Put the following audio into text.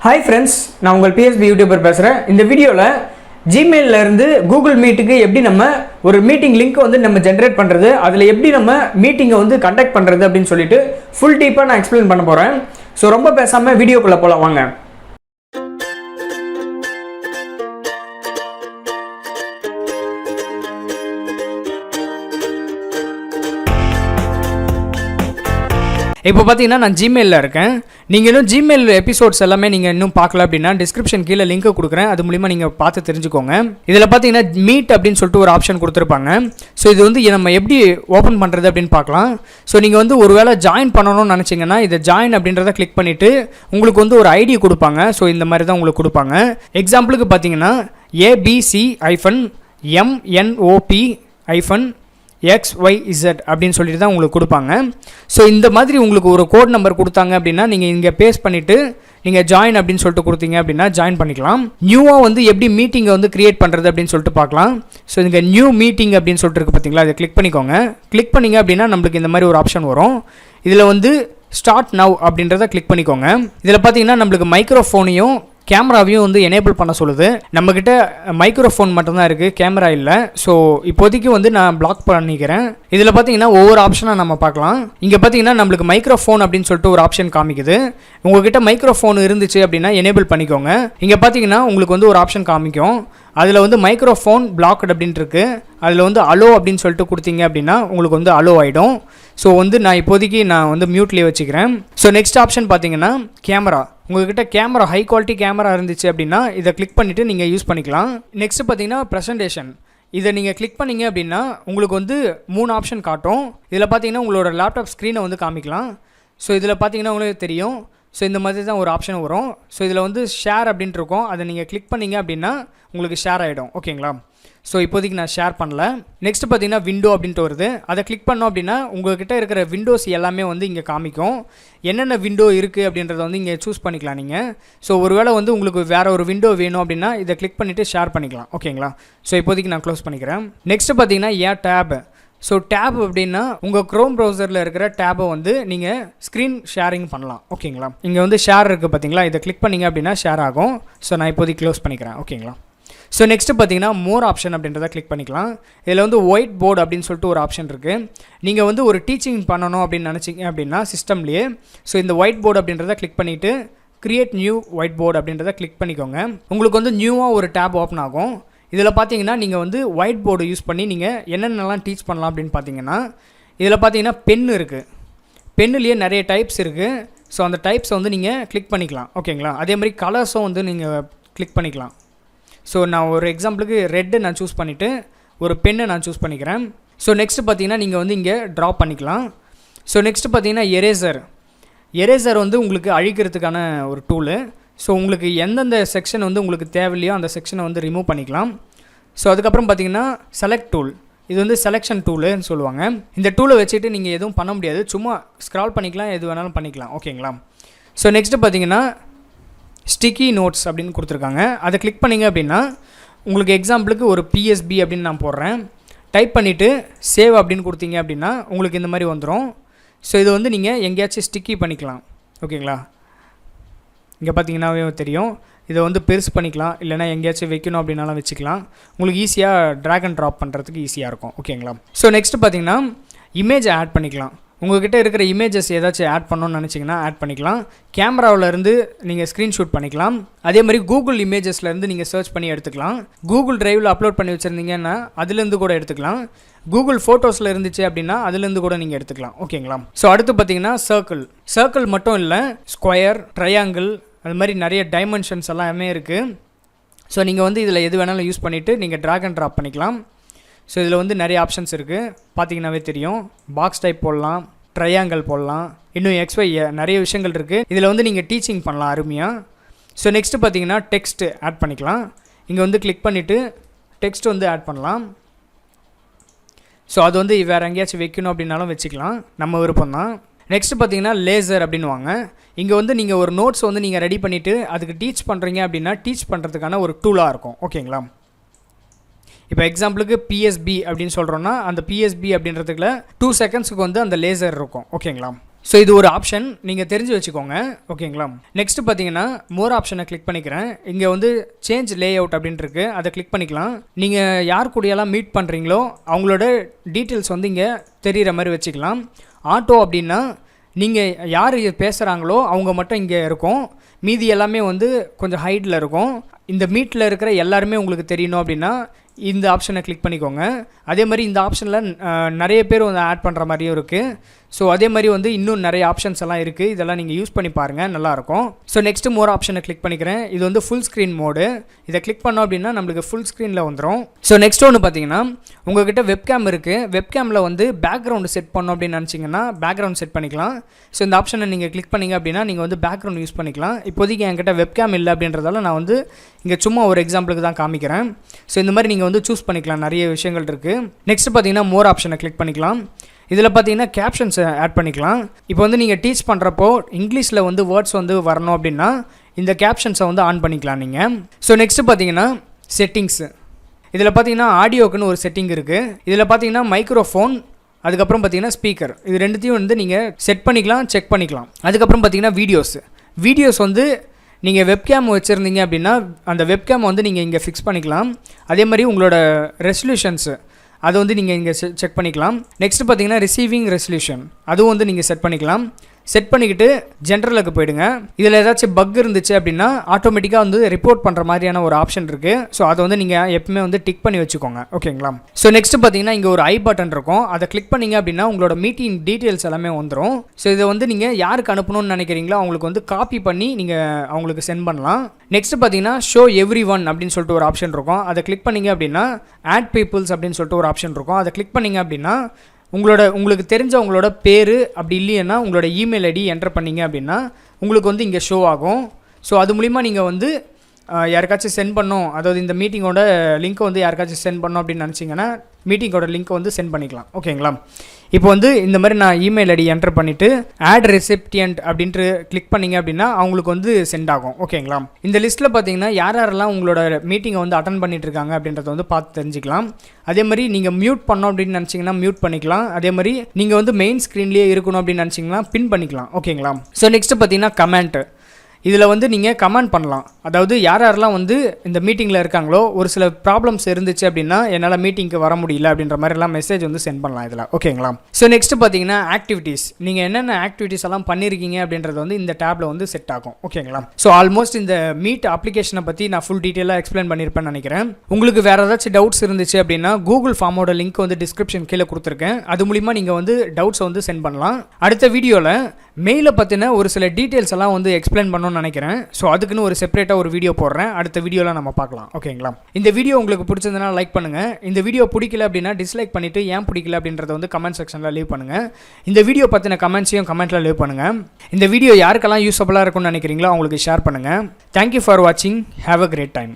Hi friends, நான் உங்கள் PSBYouTuber பேசுகிறேன். இந்த வீடியோவில் Gmailல இருந்து Google Meetக்கு எப்படி நம்ம ஒரு மீட்டிங் லிங்க் வந்து நம்ம ஜென்ரேட் பண்ணுறது, அதில் எப்படி நம்ம மீட்டிங்கை வந்து கண்டக்ட் பண்ணுறது அப்படின்னு சொல்லிட்டு ஃபுல் டீப்பாக நான் எக்ஸ்பிளைன் பண்ண போகிறேன். ஸோ ரொம்ப பேசாமல் வீடியோக்குள்ளே போகலாம் வாங்க. இப்போ பார்த்தீங்கன்னா நான் ஜிமெயிலில் இருக்கேன். நீங்கள் இன்னும் ஜிமெயில் எபிசோட்ஸ் எல்லாமே நீங்கள் இன்னும் பார்க்கல அப்படின்னா டிஸ்கிரிப்ஷன் கீழே லிங்க் கொடுக்குறேன். அது மூலிமா நீங்கள் பார்த்து தெரிஞ்சுக்கோங்க. இதில் பார்த்தீங்கன்னா மீட் அப்படின்னு சொல்லிட்டு ஒரு ஆப்ஷன் கொடுத்துருப்பாங்க. ஸோ இது வந்து நம்ம எப்படி ஓப்பன் பண்ணுறது அப்படின்னு பார்க்கலாம். ஸோ நீங்கள் வந்து ஒரு வேளை ஜாயின் பண்ணணும்னு நினச்சிங்கன்னா இதை ஜாயின் அப்படின்றத கிளிக் பண்ணிவிட்டு உங்களுக்கு வந்து ஒரு ஐடி கொடுப்பாங்க. ஸோ இந்த மாதிரி தான் உங்களுக்கு கொடுப்பாங்க. எக்ஸாம்பிளுக்கு பார்த்தீங்கன்னா ABC-MNOP-XYZ அப்படின்னு சொல்லிட்டு தான் உங்களுக்கு கொடுப்பாங்க. ஸோ இந்த மாதிரி உங்களுக்கு ஒரு கோட் நம்பர் கொடுத்தாங்க அப்படின்னா நீங்கள் இங்கே பேஸ்ட் பண்ணிவிட்டு நீங்கள் ஜாயின் அப்படின்னு சொல்லிட்டு கொடுத்தீங்க அப்படின்னா ஜாயின் பண்ணிக்கலாம். நியூவாக வந்து எப்படி மீட்டிங்கை வந்து கிரியேட் பண்ணுறது அப்படின்னு சொல்லிட்டு பார்க்கலாம். ஸோ இங்கே நியூ மீட்டிங் அப்படின்னு சொல்லிட்டு இருக்குது பார்த்தீங்களா, அதை கிளிக் பண்ணிக்கோங்க. கிளிக் பண்ணிங்க அப்படின்னா நம்மளுக்கு இந்த மாதிரி ஒரு ஆப்ஷன் வரும். இதில் வந்து ஸ்டார்ட் நவ் அப்படின்றத கிளிக் பண்ணிக்கோங்க. இதில் பார்த்தீங்கன்னா நம்மளுக்கு மைக்ரோஃபோனையும் கேமராவையும் வந்து எனேபிள் பண்ண சொல்லுது. நம்மக்கிட்ட மைக்ரோஃபோன் மட்டும்தான் இருக்குது, கேமரா இல்லை. ஸோ இப்போதைக்கு வந்து நான் பிளாக் பண்ணிக்கிறேன். இதில் பார்த்தீங்கன்னா ஒவ்வொரு ஆப்ஷனாக நம்ம பார்க்கலாம். இங்கே பார்த்தீங்கன்னா நம்மளுக்கு மைக்ரோஃபோன் அப்படின்னு சொல்லிட்டு ஒரு ஆப்ஷன் காமிக்குது. உங்கள்கிட்ட மைக்ரோஃபோன் இருந்துச்சு அப்படின்னா எனேபிள் பண்ணிக்கோங்க. இங்கே பார்த்தீங்கன்னா உங்களுக்கு வந்து ஒரு ஆப்ஷன் காமிக்கும். அதில் வந்து மைக்ரோஃபோன் பிளாக்டு அப்படின்ட்டு இருக்குது. அதில் வந்து அலோ அப்படின்னு சொல்லிட்டு கொடுத்தீங்க அப்படின்னா உங்களுக்கு வந்து அலோ ஆகிடும். ஸோ வந்து நான் இப்போதைக்கு நான் வந்து மியூட்லேயே வச்சுக்கிறேன். ஸோ நெக்ஸ்ட் ஆப்ஷன் பார்த்தீங்கன்னா கேமரா. உங்கள்கிட்ட கேமரா ஹை குவாலிட்டி கேமரா இருந்துச்சு அப்படின்னா இதை கிளிக் பண்ணிவிட்டு நீங்கள் யூஸ் பண்ணிக்கலாம். நெக்ஸ்ட்டு பார்த்தீங்கன்னா ப்ரெசன்டேஷன். இதை நீங்கள் கிளிக் பண்ணிங்க அப்படின்னா உங்களுக்கு வந்து 3 ஆப்ஷன் காட்டும். இதில் பார்த்தீங்கன்னா உங்களோட லேப்டாப் ஸ்க்ரீனை வந்து காமிக்கலாம். ஸோ இதில் பார்த்தீங்கன்னா உங்களுக்கு தெரியும். ஸோ இந்த மாதிரி தான் ஒரு ஆப்ஷன் வரும். ஸோ இதில் வந்து ஷேர் அப்படின்ட்டு இருக்கும். அதை நீங்கள் கிளிக் பண்ணிங்க அப்படின்னா உங்களுக்கு ஷேர் ஆகிடும். ஓகேங்களா? ஸோ இப்போதைக்கு நான் ஷேர் பண்ணல. நெக்ஸ்ட் பார்த்தீங்கன்னா விண்டோ அப்படின்ட்டு வருது. அதை கிளிக் பண்ணோம் அப்படின்னா உங்கள்கிட்ட இருக்கிற விண்டோஸ் எல்லாமே வந்து இங்கே காமிக்கும். என்னென்ன விண்டோ இருக்குது அப்படின்றத வந்து இங்கே சூஸ் பண்ணிக்கலாம் நீங்கள். ஸோ ஒருவேளை வந்து உங்களுக்கு வேறு ஒரு விண்டோ வேணும் அப்படின்னா இதை கிளிக் பண்ணிவிட்டு ஷேர் பண்ணிக்கலாம். ஓகேங்களா? ஸோ இப்போதைக்கு நான் க்ளோஸ் பண்ணிக்கிறேன். நெக்ஸ்ட்டு பார்த்தீங்கன்னா டேப். ஸோ டேப் அப்படின்னா உங்கள் க்ரோம் ப்ரௌசரில் இருக்கிற டேப்பை வந்து நீங்கள் ஸ்க்ரீன் ஷேரிங் பண்ணலாம். ஓகேங்களா? இங்கே வந்து ஷேர் இருக்குது பார்த்தீங்களா, இதை கிளிக் பண்ணிங்க அப்படின்னா ஷேர் ஆகும். ஸோ நான் இப்போதைக்கு க்ளோஸ் பண்ணிக்கிறேன். ஓகேங்களா? ஸோ நெக்ஸ்ட்டு பார்த்தீங்கன்னா மோர் ஆப்ஷன் அப்படின்றத கிளிக் பண்ணிக்கலாம். இதில் வந்து ஒயிட் போர்டு அப்படின்னு சொல்லிட்டு ஒரு ஆப்ஷன் இருக்குது. நீங்கள் வந்து ஒரு டீச்சிங் பண்ணணும் அப்படின்னு நினச்சிங்க அப்படின்னா சிஸ்டம்லேயே ஸோ இந்த ஒயிட் போர்டு அப்படின்றத கிளிக் பண்ணிவிட்டு கிரியேட் நியூ ஒயிட் போர்டு அப்படின்றத கிளிக் பண்ணிக்கோங்க. உங்களுக்கு வந்து நியூவாக ஒரு டேப் ஓப்பன் ஆகும். இதில் பார்த்தீங்கன்னா நீங்கள் வந்து ஒயிட் போர்டு யூஸ் பண்ணி நீங்கள் என்னென்னலாம் டீச் பண்ணலாம் அப்படின்னு பார்த்தீங்கன்னா இதில் பார்த்தீங்கன்னா பென் இருக்குது. பென்னுலேயே நிறைய டைப்ஸ் இருக்குது. ஸோ அந்த டைப்ஸை வந்து நீங்கள் கிளிக் பண்ணிக்கலாம். ஓகேங்களா? அதே மாதிரி கலர்ஸும் வந்து நீங்கள் கிளிக் பண்ணிக்கலாம். ஸோ நான் ஒரு எக்ஸாம்பிளுக்கு ரெட்டு நான் சூஸ் பண்ணிவிட்டு ஒரு பென்னை நான் சூஸ் பண்ணிக்கிறேன். ஸோ நெக்ஸ்ட்டு பார்த்தீங்கன்னா நீங்கள் வந்து இங்கே ட்ரா பண்ணிக்கலாம். ஸோ நெக்ஸ்ட்டு பார்த்தீங்கன்னா எரேசர் வந்து உங்களுக்கு அழிக்கிறதுக்கான ஒரு டூலு. ஸோ உங்களுக்கு எந்தெந்த செக்ஷன் வந்து உங்களுக்கு தேவையில்லையோ அந்த செக்ஷனை வந்து ரிமூவ் பண்ணிக்கலாம். ஸோ அதுக்கப்புறம் பார்த்தீங்கன்னா செலக்ட் டூல். இது வந்து செலெக்ஷன் டூலுன்னு சொல்லுவாங்க. இந்த டூலை வச்சுட்டு நீங்கள் எதுவும் பண்ண முடியாது, சும்மா ஸ்க்ரால் பண்ணிக்கலாம், எது வேணாலும் பண்ணிக்கலாம். ஓகேங்களா? ஸோ நெக்ஸ்ட்டு பார்த்தீங்கன்னா ஸ்டிக்கி நோட்ஸ் அப்படின்னு கொடுத்துருக்காங்க. அதை கிளிக் பண்ணிங்க அப்படின்னா உங்களுக்கு எக்ஸாம்பிளுக்கு ஒரு PSB அப்படின்னு நான் போடுறேன். டைப் பண்ணிவிட்டு சேவ் அப்படின்னு கொடுத்தீங்க அப்படின்னா உங்களுக்கு இந்த மாதிரி வந்துடும். ஸோ இது வந்து நீங்கள் எங்கேயாச்சும் ஸ்டிக்கி பண்ணிக்கலாம். ஓகேங்களா? இங்கே பார்த்தீங்கன்னாவே தெரியும். இதை வந்து பெருசு பண்ணிக்கலாம், இல்லைனா எங்கேயாச்சும் வைக்கணும் அப்படின்னாலும் வச்சுக்கலாம். உங்களுக்கு ஈஸியாக ட்ராக் அண்ட் ட்ராப் பண்ணுறதுக்கு ஈஸியாக இருக்கும். ஓகேங்களா? ஸோ நெக்ஸ்ட்டு பார்த்தீங்கன்னா இமேஜை ஆட் பண்ணிக்கலாம். உங்கள்கிட்ட இருக்கிற இமேஜஸ் ஏதாச்சும் ஆட் பண்ணணும்னு நினச்சிங்கன்னா ஆட் பண்ணிக்கலாம். கேமராவிலேருந்து நீங்கள் ஸ்க்ரீன்ஷூட் பண்ணிக்கலாம். அதே மாதிரி கூகுள் இமேஜஸ்லேருந்து நீங்கள் சர்ச் பண்ணி எடுத்துக்கலாம். கூகுள் ட்ரைவில் அப்லோட் பண்ணி வச்சுருந்தீங்கன்னா அதுலேருந்து கூட எடுத்துக்கலாம். கூகுள் ஃபோட்டோஸில் இருந்துச்சு அப்படின்னா அதுலேருந்து கூட நீங்கள் எடுத்துக்கலாம். ஓகேங்களா? ஸோ அடுத்து பார்த்தீங்கன்னா சர்க்கிள் மட்டும் இல்லை, ஸ்கொயர், ட்ரையாங்கிள், அது மாதிரி நிறைய டைமென்ஷன்ஸ் எல்லாமே இருக்குது. ஸோ நீங்கள் வந்து இதில் எது வேணாலும் யூஸ் பண்ணிவிட்டு நீங்கள் ட்ராக் அண்ட் ட்ராப் பண்ணிக்கலாம். ஸோ இதில் வந்து நிறைய ஆப்ஷன்ஸ் இருக்குது, பார்த்தீங்கன்னாவே தெரியும். பாக்ஸ் டைப் போடலாம், ட்ரையாங்கிள் போடலாம், இன்னும் XY நிறைய விஷயங்கள் இருக்குது. இதில் வந்து நீங்கள் டீச்சிங் பண்ணலாம் அருமையாக. ஸோ நெக்ஸ்ட்டு பார்த்தீங்கன்னா டெக்ஸ்ட்டு ஆட் பண்ணிக்கலாம். இங்கே வந்து கிளிக் பண்ணிவிட்டு டெக்ஸ்ட் வந்து ஆட் பண்ணலாம். ஸோ அது வந்து வேறு எங்கேயாச்சும் வைக்கணும் அப்படின்னாலும் வச்சுக்கலாம், நம்ம விருப்பம் தான். நெக்ஸ்ட்டு பார்த்தீங்கன்னா லேசர் அப்படின்வாங்க. இங்கே வந்து நீங்கள் ஒரு நோட்ஸ் வந்து நீங்கள் ரெடி பண்ணிவிட்டு அதுக்கு டீச் பண்ணுறீங்க அப்படின்னா டீச் பண்ணுறதுக்கான ஒரு டூலாக இருக்கும். ஓகேங்களா? இப்போ எக்ஸாம்பிளுக்கு PSB அப்படின்னு சொல்கிறோன்னா அந்த PSB அப்படின்றதுக்குள்ள 2 செகண்ட்ஸுக்கு வந்து அந்த லேசர் இருக்கும். ஓகேங்களா? ஸோ இது ஒரு ஆப்ஷன் நீங்கள் தெரிஞ்சு வச்சுக்கோங்க ஓகேங்களா. நெக்ஸ்ட் பார்த்தீங்கன்னா மோர் ஆப்ஷனை கிளிக் பண்ணிக்கிறேன். இங்கே வந்து சேஞ்ச் லே அவுட் அப்படின்ட்டு இருக்குது, அதை கிளிக் பண்ணிக்கலாம். நீங்கள் யார் கூடயெல்லாம் மீட் பண்ணுறீங்களோ அவங்களோட டீட்டெயில்ஸ் வந்து இங்கே தெரிகிற மாதிரி வச்சுக்கலாம். ஆட்டோ அப்படின்னா நீங்கள் யார் பேசுகிறாங்களோ அவங்க மட்டும் இங்கே இருக்கும், மீதி எல்லாமே வந்து கொஞ்சம் ஹைட்டில் இருக்கும். இந்த மீட்டில் இருக்கிற எல்லாருமே உங்களுக்கு தெரியணும் அப்படின்னா இந்த ஆப்ஷனை கிளிக் பண்ணிக்கோங்க. அதே மாதிரி இந்த ஆப்ஷனில் நிறைய பேர் வந்து ஆட் பண்ணுற மாதிரியும் இருக்குது. ஸோ அதே மாதிரி வந்து இன்னும் நிறைய ஆப்ஷன்ஸ் எல்லாம் இருக்குது, இதெல்லாம் நீங்கள் யூஸ் பண்ணி பாருங்கள், நல்லாயிருக்கும். ஸோ நெக்ஸ்ட்டு மோர் ஆப்ஷனை கிளிக் பண்ணிக்கிறேன். இது வந்து ஃபுல் ஸ்க்ரீன் மோடு, இதை கிளிக் பண்ணோம் அப்படின்னா நம்மளுக்கு ஃபுல் ஸ்க்ரீனில் வந்துடும். ஸோ நெக்ஸ்ட் ஒன்று பார்த்தீங்கன்னா உங்கள்கிட்ட வெப்கேம் இருக்குது, வெப்கேமில் வந்து பேக்ரவுண்டு செட் பண்ணோம் அப்படின்னு நினச்சிங்கன்னா பேக்ரவுண்ட் செட் பண்ணிக்கலாம். ஸோ இந்த ஆப்ஷனை நீங்கள் கிளிக் பண்ணிங்க அப்படின்னா நீங்கள் வந்து பேக்ரவுண்ட் யூஸ் பண்ணிக்கலாம். இப்போதைக்கு என்கிட்ட வெப்கேம் இல்லை அப்படின்றதால நான் வந்து இங்கே சும்மா ஒரு எக்ஸாம்பிளுக்கு தான் காமிக்கிறேன். ஸோ இந்த மாதிரி நீங்கள் வந்து சூஸ் பண்ணிக்கலாம், நிறைய விஷயங்கள் இருக்குது. நெக்ஸ்ட் பார்த்தீங்கன்னா மோர் ஆப்ஷனை கிளிக் பண்ணிக்கலாம். இதில் பார்த்தீங்கன்னா கேப்ஷன்ஸ் ஆட் பண்ணிக்கலாம். இப்போ வந்து நீங்கள் டீச் பண்ணுறப்போ இங்கிலீஷில் வந்து வேர்ட்ஸ் வந்து வரணும் அப்படின்னா இந்த கேப்ஷன்ஸை வந்து ஆன் பண்ணிக்கலாம் நீங்கள். ஸோ நெக்ஸ்ட்டு பார்த்தீங்கன்னா செட்டிங்ஸு, இதில் பார்த்தீங்கன்னா ஆடியோக்குன்னு ஒரு செட்டிங் இருக்குது. இதில் பார்த்தீங்கன்னா மைக்ரோஃபோன், அதுக்கப்புறம் பார்த்தீங்கன்னா ஸ்பீக்கர், இது ரெண்டுத்தையும் வந்து நீங்கள் செட் பண்ணிக்கலாம், செக் பண்ணிக்கலாம். அதுக்கப்புறம் பார்த்தீங்கன்னா வீடியோஸ் வந்து நீங்கள் வெப்கேம் வச்சுருந்தீங்க அப்படின்னா அந்த வெப்கேம் வந்து நீங்கள் இங்கே ஃபிக்ஸ் பண்ணிக்கலாம். அதே மாதிரி உங்களோட ரெசல்யூஷன்ஸு அதை வந்து நீங்கள் இங்கே செக் பண்ணிக்கலாம். நெக்ஸ்ட் பார்த்தீங்கன்னா ரிசீவிங் ரெசல்யூஷன், அதுவும் வந்து நீங்கள் செட் பண்ணிக்கலாம். செட் பண்ணிக்கிட்டு ஜென்ரலுக்கு போயிடுங்க. இதில் ஏதாச்சும் பக் இருந்துச்சு அப்படின்னா ஆட்டோமேட்டிக்காக வந்து ரிப்போர்ட் பண்ணுற மாதிரியான ஒரு ஆப்ஷன் இருக்குது. ஸோ அதை வந்து நீங்கள் எப்பவுமே வந்து டிக் பண்ணி வச்சுக்கோங்க ஓகேங்களா. ஸோ நெக்ஸ்ட் பார்த்தீங்கன்னா இங்கே ஒரு ஐ பட்டன் இருக்கும், அதை கிளிக் பண்ணிங்க அப்படின்னா உங்களோட மீட்டிங் டீட்டெயில்ஸ் எல்லாமே வந்துடும். ஸோ இதை வந்து நீங்கள் யாருக்கு அனுப்பணும்னு நினைக்கிறீங்களோ அவங்களுக்கு வந்து காப்பி பண்ணி நீங்கள் அவங்களுக்கு சென்ட் பண்ணலாம். நெக்ஸ்ட் பார்த்தீங்கன்னா ஷோ எவ்ரி ஒன் அப்படின்னு சொல்லிட்டு ஒரு ஆப்ஷன் இருக்கும், அதை கிளிக் பண்ணிங்க அப்படின்னா ஆட் பீப்புள்ஸ் அப்படின்னு சொல்லிட்டு ஒரு ஆப்ஷன் இருக்கும். அதை கிளிக் பண்ணிங்க அப்படின்னா உங்களுக்கு தெரிஞ்சவங்களோட பேர், அப்படி இல்லைன்னா உங்களோட இமெயில் ஐடி என்டர் பண்ணிங்க அப்படின்னா உங்களுக்கு வந்து இங்கே ஷோ ஆகும். ஸோ அது மூலிமா நீங்கள் வந்து யாருக்காச்சும் சென்ட் பண்ணோம், அதாவது இந்த மீட்டிங்கோட லிங்க்கை வந்து யாருக்காச்சும் சென்ட் பண்ணோம் அப்படின்னு நினச்சிங்கன்னா மீட்டிங்கோட லிங்க்கை வந்து சென்ட் பண்ணிக்கலாம் ஓகேங்களா. இப்போ வந்து இந்த மாதிரி நான் இமெயில் ஐடி என்டர் பண்ணிவிட்டு ஆட் ரெசிப்டியன்ட் அப்படின்ட்டு கிளிக் பண்ணிங்க அப்படின்னா அவங்களுக்கு வந்து சென்ட் ஆகும் ஓகேங்களா. இந்த லிஸ்ட்டில் பார்த்தீங்கன்னா யாரெல்லாம் உங்களோட மீட்டிங்கை வந்து அட்டன் பண்ணிட்டு இருக்காங்க அப்படின்றத வந்து பார்த்து தெரிஞ்சுக்கலாம். அதே மாதிரி நீங்கள் மியூட் பண்ணோம் அப்படின்னு நினச்சிங்கன்னா மியூட் பண்ணிக்கலாம். அதே மாதிரி நீங்கள் வந்து மெயின் ஸ்க்ரீன்லேயே இருக்கணும் அப்படின்னு நினச்சிங்கன்னா பின் பண்ணிக்கலாம் ஓகேங்களா. ஸோ நெக்ஸ்ட்டு பார்த்தீங்கன்னா கமெண்ட், இதில் வந்து நீங்கள் கமெண்ட் பண்ணலாம். அதாவது யாரெல்லாம் வந்து இந்த மீட்டிங்கில் இருக்காங்களோ ஒரு சில ப்ராப்ளம்ஸ் இருந்துச்சு அப்படின்னா என்னால் மீட்டிங்க்கு வர முடியல அப்படின்ற மாதிரிலாம் மெசேஜ் வந்து சென்ட் பண்ணலாம் இதில் ஓகேங்களா. ஸோ நெக்ஸ்ட் பார்த்தீங்கன்னா ஆக்டிவிட்டீஸ், நீங்கள் என்னென்ன ஆக்டிவிட்டீஸ் எல்லாம் பண்ணியிருக்கீங்க அப்படின்றது வந்து இந்த டேப்பில் வந்து செட் ஆகும் ஓகேங்களா. ஸோ ஆல்மோஸ்ட் இந்த மீட் அப்ளிகேஷனை பற்றி நான் ஃபுல் டீட்டெயிலாக எக்ஸ்பிளைன் பண்ணியிருப்பேன்னு நினைக்கிறேன். உங்களுக்கு வேறு ஏதாச்சும் டவுட்ஸ் இருந்துச்சு அப்படின்னா கூகுள் ஃபார்மோட லிங்க் வந்து டிஸ்கிரிப்ஷன் கீழே கொடுத்துருக்கேன், அது மூலிமா நீங்கள் வந்து டவுட்ஸை வந்து சென்ட் பண்ணலாம். அடுத்த வீடியோவில் மெயிலை பற்றின ஒரு சில டீட்டெயில்ஸ் எல்லாம் வந்து எக்ஸ்பிளைன் பண்ணணும்னு நினைக்கிறேன். ஸோ அதுக்குன்னு ஒரு செப்பரேட்டாக ஒரு வீடியோ போடுறேன், அடுத்த வீடியோவில் நம்ம பார்க்கலாம் ஓகேங்களா. இந்த வீடியோ உங்களுக்கு பிடிச்சதுனா லைக் பண்ணுங்கள். இந்த வீடியோ பிடிக்கல அப்படின்னா டிஸ்லைக் பண்ணிவிட்டு ஏன் பிடிக்கல அப்படின்றத வந்து கமெண்ட் செக்ஷனில் லீவ் பண்ணுங்கள். இந்த வீடியோ பற்றின கமெண்ட்ஸையும் கமெண்ட்டில் லீவ் பண்ணுங்கள். இந்த வீடியோ யாருக்கெல்லாம் யூஸ்ஃபுல்லாக இருக்கும்னு நினைக்கிறீங்களோ அவங்களுக்கு ஷேர் பண்ணுங்கள். தேங்க்யூ ஃபார் வாட்சிங். Have a great time.